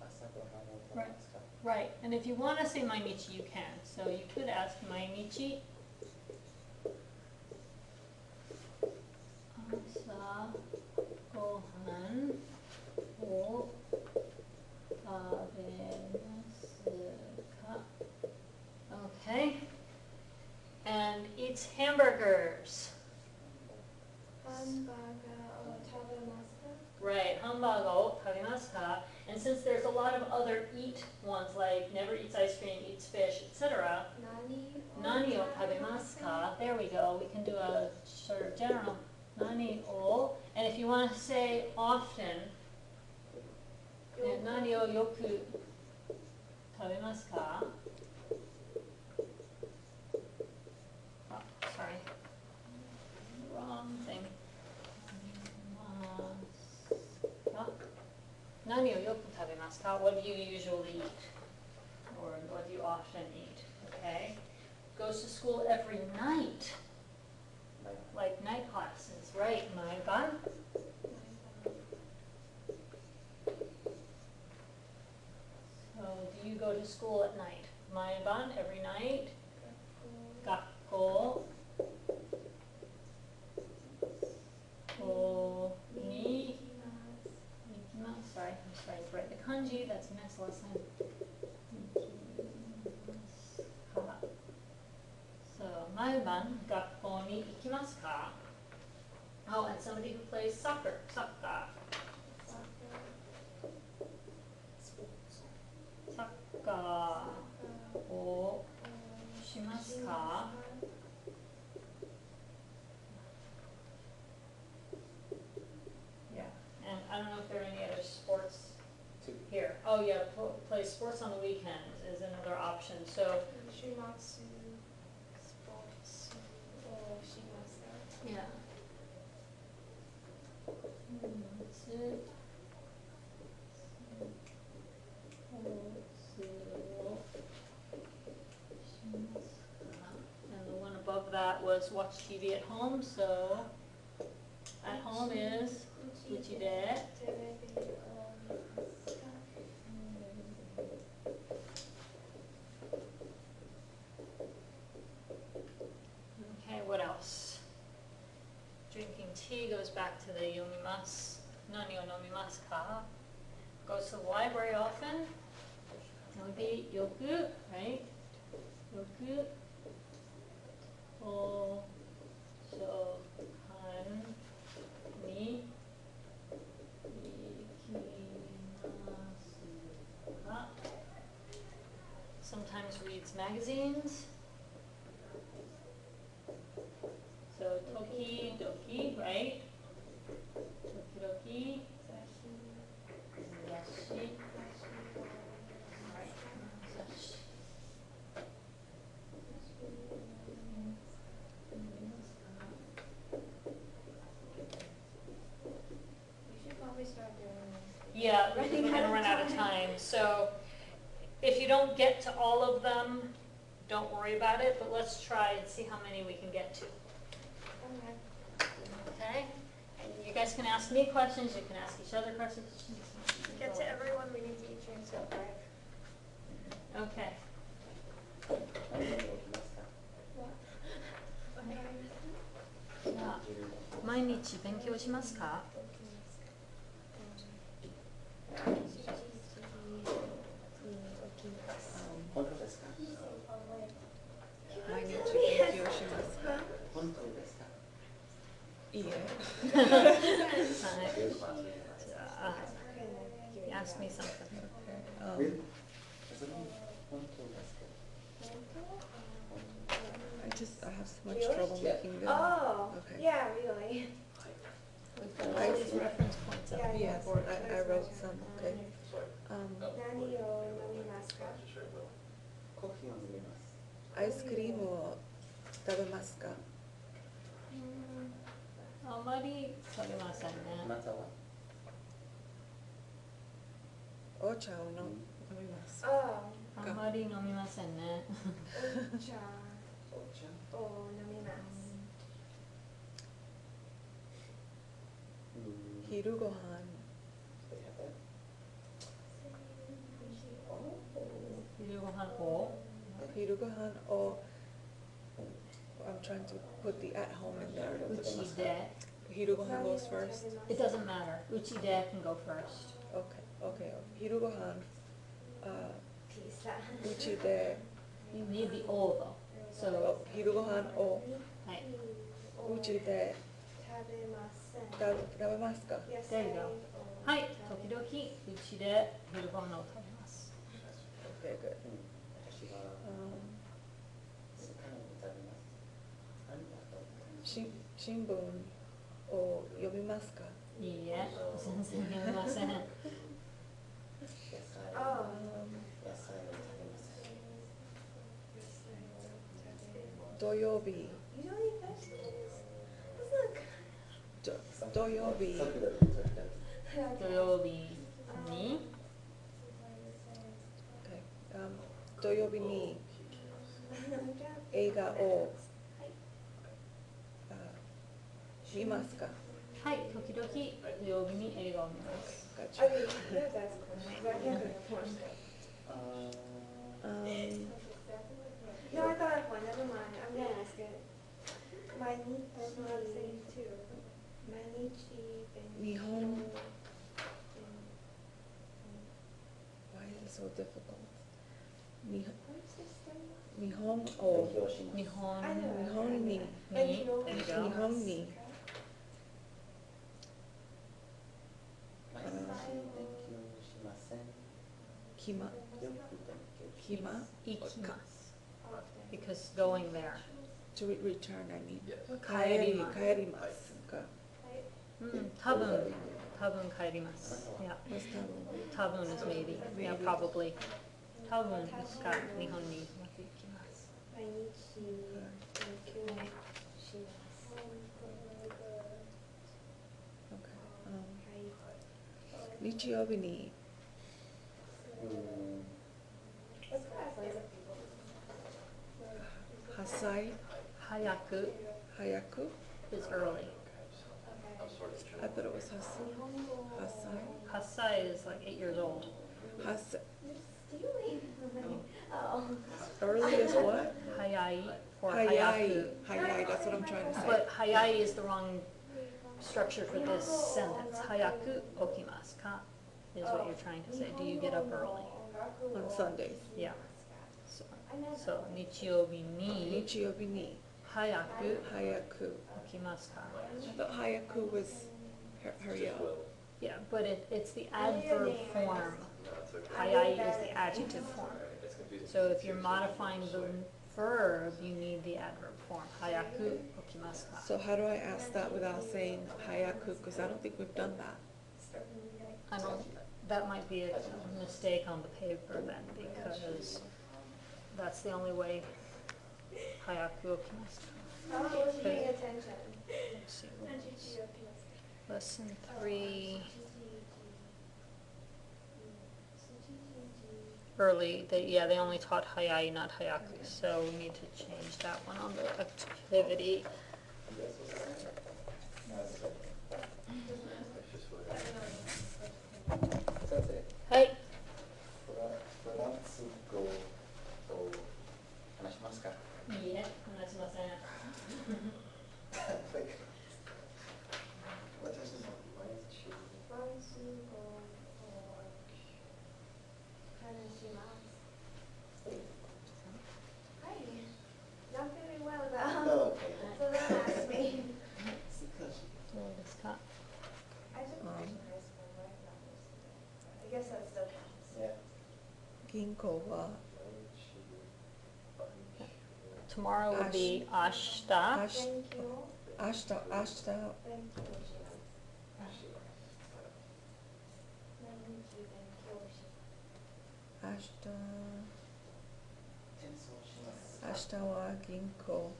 朝ごはんを食べますか? Right. And if you want to say mainichi, you can. So you could ask mainichi. 朝ごはんを食べますか? Okay. And eats hamburgers. ハンバーガーを食べますか? Right. Hamburger を食べますか? And since there's a lot of other eat ones like never eats ice cream, eats fish, etc. 何を食べますか? There we go. We can do a sort of general 何を and if you want to say often 何をよく食べますか? Oh, sorry. Wrong thing. 何をよく食べますか? What do you usually eat? Or what do you often eat? Okay. Goes to school every night. Like night classes, right? Maiban? So, do you go to school at night? Maiban, every night? Gakko. Ni. Sorry, I'm trying to write the kanji. That's the next lesson. So, 毎晩学校に行きますか? Oh, and somebody who plays soccer. Soccer. サッカーをしますか? Yeah, and I don't know if there are any other sports here. Oh yeah, play sports on the weekends is another option. So 週末スポーツをしますか? yeah. And the one above that was watch TV at home. So at home is うちでテレビを見ますか? Okay, what else? Drinking tea goes back to the yomimasu. Nani o nomimasu ka? Goes to the library often. That would be yoku, right? Yoku. O shokan ni ikimasu ka? Sometimes reads magazines. So toki doki, right? Toki doki. Zashi. Right. fine. So if you don't get to all of them, don't worry about it, but let's try and see how many we can get to. Okay. Okay? And you guys can ask me questions, you can ask each other questions. Get to everyone, we need to each answer 5. Okay. 何が起きますか？じゃあ毎日勉強しますか？本当ですか？毎日勉強しますか？本当ですか？いいえ。はい。じゃあ、ask me something. Really? それ本当ですか？ I have so much trouble making them. Oh, Okay. yeah, really. We've got all these reference points up Yeah, here. Yes, I wrote some. Okay. Sorry. Nani o nomimasu ka? Just sure it will. コーヒーを飲みます。アイスクリームを食べますか？あまり食べませんね。またはお茶を飲みます。 Oh, あまり飲みませんね。お茶お茶。を飲みます。昼ご飯昼ご飯を昼ご飯を I'm trying to put the at home in there. うちで。昼ご飯 goes first. It doesn't matter. うちで can go first. Okay. 昼ご飯ピザ。うちで You need the O though. So, 昼ご飯をはい。うちで食べません。食べますか？ There you go. はい。時々うちで昼ご飯を食べます。 Okay, good. 私は魚を食べます。ありがとう。新聞を読みますか？いいえ。全然読めません。野菜 Oh. 野菜を食べます。土曜日 You don't eat vegetables? That's not good. 土曜日時々。土曜日に Okay. 土曜日に映画を見ますか？はい。時々土曜日に映画を見ます。 Gotcha. Okay, yeah, that's cool. But I can't do it. No, I thought of one. Never mind. I'm gonna ask it. 毎日日本 Why is it so difficult? 日本を勉強します。日本日本にに映日画本に毎日勉強しません。来まよく勉強し来ま行きます。Because going there. to return I mean Yes. 帰りますますか？うん、多分帰ります。Yeah. 多分 is maybe. Yeah, probably. 多分いつか日本にまた行きます。毎日勉強します。 Okay. 日曜日に早く早く is early. I'm sort of sure. I thought it was 8歳 is like 8 years old. 8歳 Oh. Early is what? 早い or 早い早く. That's what I'm trying to say. But 早い is the wrong structure for this sentence. 早く起きますか is what you're trying to say. Do you get up early? On Sundays. Yeah. So 日曜日に日曜日に早く早く起きますか I thought 早く was hurry Just up. will. Yeah, but it's the adverb form. No, it's okay. 早い is the adjective form. It's confusing. So if you're modifying the verb, you need the adverb form. 早く起きますか So how do I ask that without saying 早く? Because I don't think we've done that. I don't, that might be a mistake on the paper then, because that's the only way. 早く起きますか I was paying attention. Let's see. Lesson 3. early. They only taught hayai, not hayaku. So we need to change that one on the activity. Hi. フランス語を話しますか？いいえ、話しません。私も毎日フランス語を話します。はい。Not very well though. So don't ask me. どうですか？ I took a Russian high school, right? Not most of it. I guess that still counts. Yeah. 銀行は Tomorrow will be 明日。 Thank you. 明日 Thank you. します。何日勉強します。転送します。明日は銀行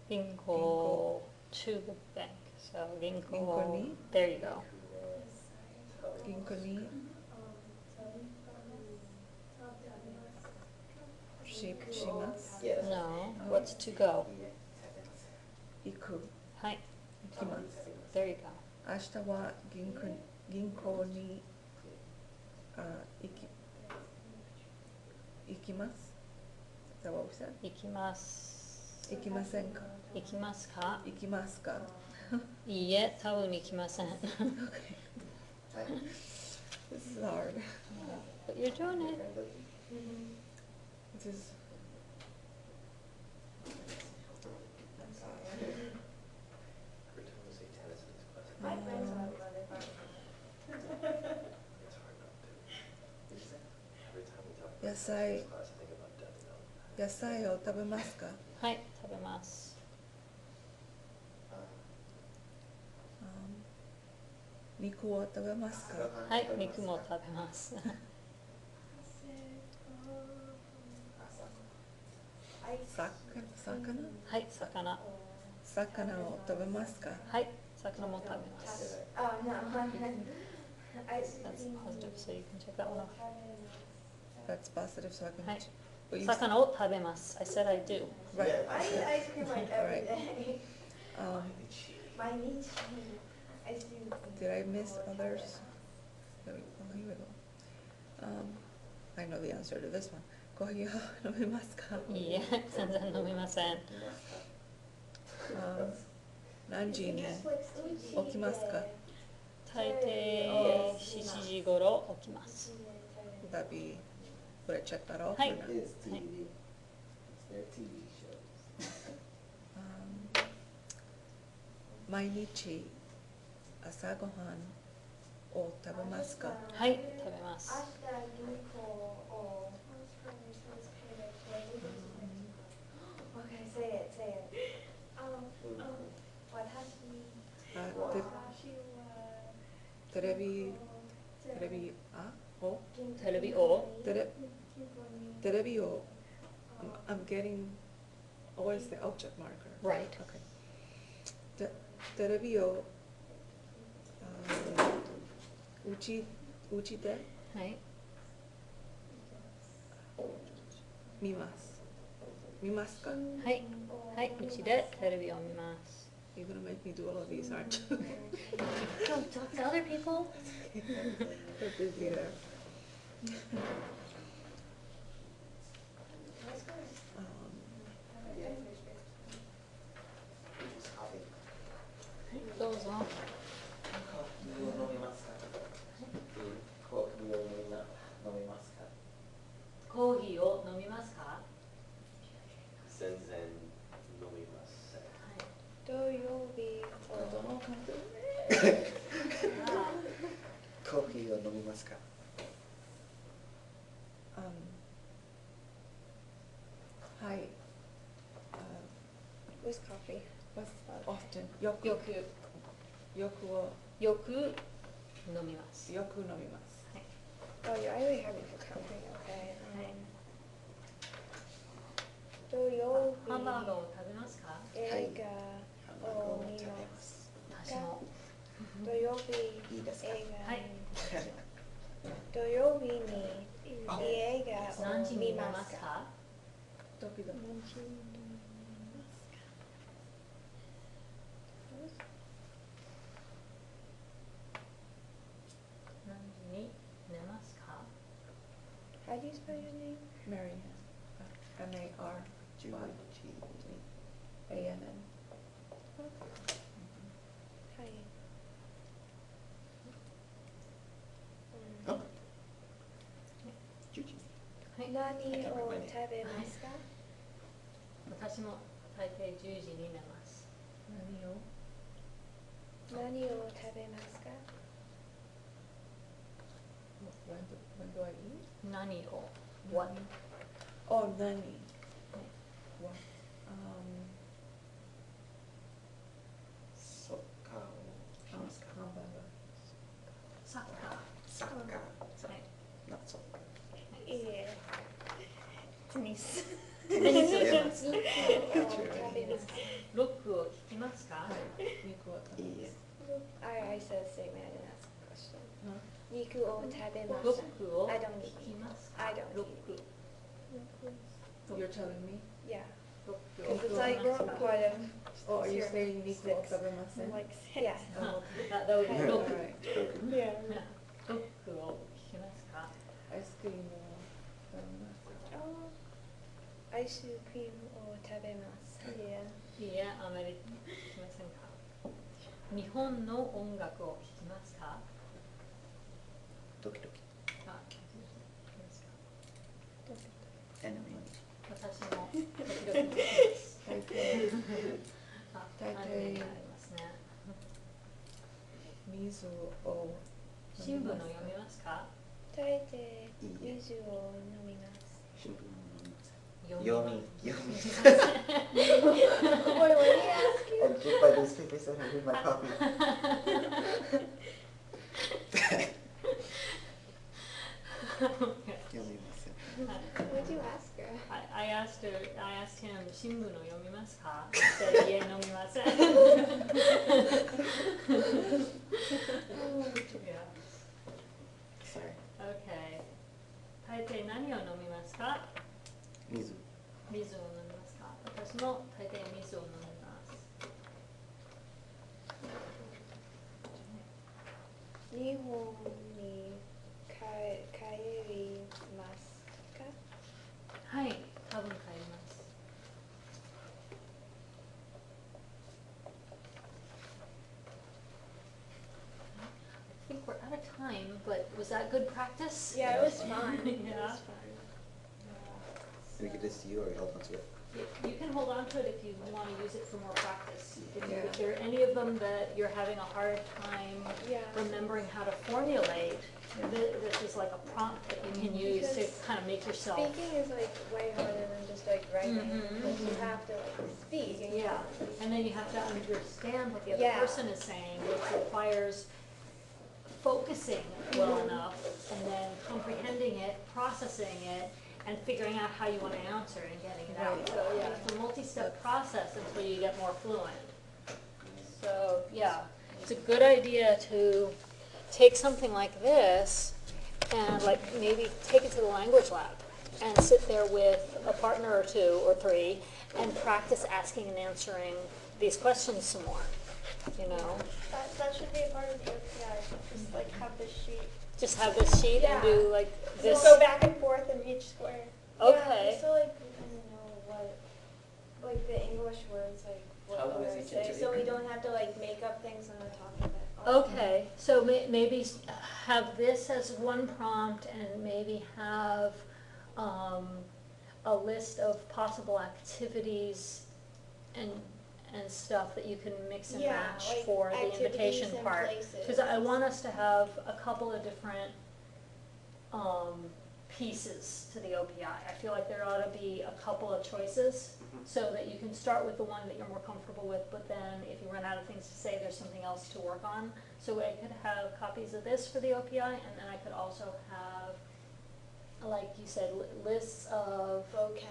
銀行 to the bank. So 銀行。銀行に There you go. 銀行にします Yes. No. What's to go? 行くはい。行きます There you go. 明日は銀行に行きます Is that what we said? 行きます。行きませんか行きますか？行きますかいいえ、多分行きません。はい。 This is hard. But you're doing it. This is I'm sorry. Every time we say tennis in this class, My friends are really fun. it's hard not to. Every time we talk about tennis in Yes, this class, I think about death and all. 野菜を食べますかはい、食べます。肉を食べますかはい、肉も食べます。魚はい、魚。魚を食べますかはい、魚も食べます。 Oh, no. That's positive, so you can check that one off. That's positive, so I can... はい。 But you- 魚を食べます。I said I do. Right. I eat ice cream like every Right. day. Um, My niece, ice cream. Did I miss others? There we go. Here we go. I know the answer to this one. コーヒーを飲みますかいいえ、全然飲みません。何時に Netflix 起きますか大抵7時頃起きます。 Would that be... Would I check that off? はい or not? It's TV. It's their TV shows. 毎日朝ごはんを食べますかはい、食べます。明日銀行を Okay, say it. 私はテレビをテレビをテレビを I'm getting always the object marker. Right. Okay. テレビをうちではい。見ますかはい。はい、うちでテレビを見ます。You're gonna make me do all of these, aren't you? Don't talk to other people. They're busy there. Coffee. どうぞ。コーヒーを飲みますか？コーヒーを飲みますか？コーヒーを飲みますか？全然飲みません。土曜日コーヒーを飲みますか？ Hi. What's coffee? What's often? よくよく飲みます。よく飲みます。 Oh, you're only having for coffee, okay. 土曜日ハンバーガーを食べますか？映画を見食べま。ますす。確私も。土曜日いいですか映画はい土曜日にいい映画何時に寝を見まかますすか？時々。何時に寝何時に寝ますか？ How do you spell your name? Marianne. M-A-R-Y-A-N-N. はい。あ10時はい。何を食べますか？私も大抵10時に寝ます。何を何を食べますか？ when do I eat? 何を What? Oh, nani. What? サッカーをしますか hamburger. サッカー。サッカーはい。not サッカーいいえ。テニス。テニスをします。を食べますか？ロックを聴きますか？肉は食べいいえ I said a statement, I didn't ask a question. ます。肉を食べまロすックを I 聴 don't eat きますか？ I don't ロック。 You're telling me? Yeah. ロックを Because 聴 it's き like ますか？ part of Oh, are you Here, saying 肉を six. 食べません like yeah. Oh, That would be ロック。 alright. Yeah. ロックを聴きますか？アイスクリームを食べます。 Oh, アイスクリームを食べます。Yeah. いいえ、あまり聴きませんか？日本の音楽を聴きますか？ドキドキあ、聴きますか？エネミ私も時々聴きます。大体あ、大体アニメがありますね。水を新聞を読みますか？大抵水を飲みます。新聞を読みます読読み Wait, let me ask you. I just buy newspapers and I read my copy. Okay. 読みますよ What'd you ask her? I asked him, 新聞を読みますか？He said, いえ、飲みません。Yeah. Sorry Okay. 大抵何を飲みますか？水水を飲みますか？私も大抵水を飲みます。日本に帰りますか？はい、多分帰ります。I think we're out of time, but was that good practice? Yeah, it was fun. It Yeah. was fun. We give this to you or you hold on to it? You can hold on to it if you want to use it for more practice. If Yeah. there are any of them that you're having a hard time Yeah. remembering how to formulate, this is like a prompt that you can use to Because kind of make yourself. Speaking is like way harder than just like writing. Mhm. Like you have to like speak and you Yeah, have to and then you have to understand what the other Yeah. person is saying, which requires focusing well enough and then comprehending it, processing it, and figuring out how you want to answer and getting it out. Right. So yeah, it's a multi-step process until you get more fluent. So yeah, it's a good idea to take something like this and like maybe take it to the language lab and sit there with a partner or two or three and practice asking and answering these questions some more, you know? that should be a part of the OPI. Just like have this sheet. Just have this sheet and do Yeah. like Just this. go back and forth in each square. Okay. Yeah, so like we kind of know what like the English words like How what long the is words each say, interview? so we don't have to like make up things when we're talking about it. Okay, so maybe have this as one prompt and maybe have a list of possible activities and stuff that you can mix and Yeah, match like for the activities invitation and part. places. Because I want us to have a couple of different pieces to the OPI. I feel like there ought to be a couple of choices so that you can start with the one that you're more comfortable with, but then if you run out of things to say, there's something else to work on. So I could have copies of this for the OPI, and then I could also have, like you said, lists of Vocab.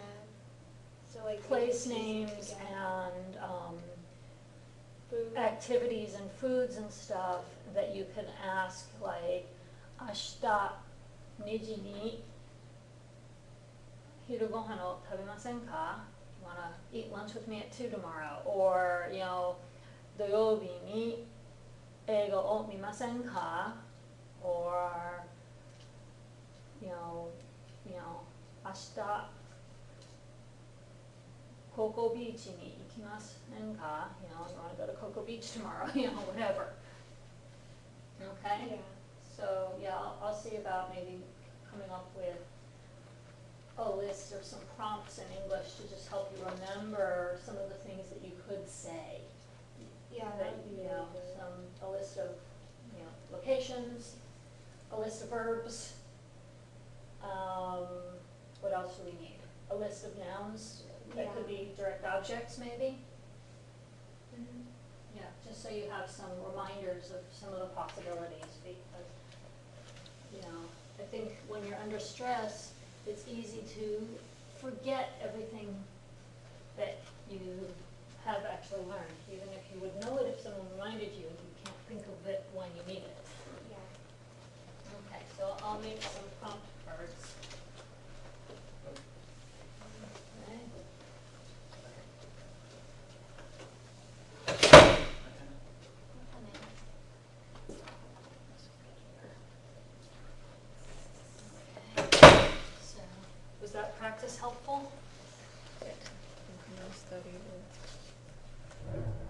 So like place piecing names together. and Food. activities and foods and stuff that you can ask, like, 明日2時に昼ご飯を食べませんか? You wanna eat lunch with me at 2 tomorrow? Or, you know, 土曜日に映画を見ませんか? Or, you know, 明日ココビーチに行きませんか? You know, you wanna go to Cocoa Beach tomorrow, you know, whatever. Okay? Yeah. So, yeah, I'll see about maybe coming up with a list of some prompts in English to just help you remember some of the things that you could say. Yeah, That, that would be you know, really good. a list of, you know, locations, a list of verbs. What else do we need? A list of nouns that could Yeah. be direct objects, maybe? Mhm. Yeah, just so you have some reminders of some of the possibilities, because, you know, I think when you're under stress, it's easy to forget everything that you have actually learned, even if you would know it if someone reminded you, you can't think of it when you need it. Yeah. Okay, so I'll make some prompt cards. Okay. So, was that practice helpful? Good. Study with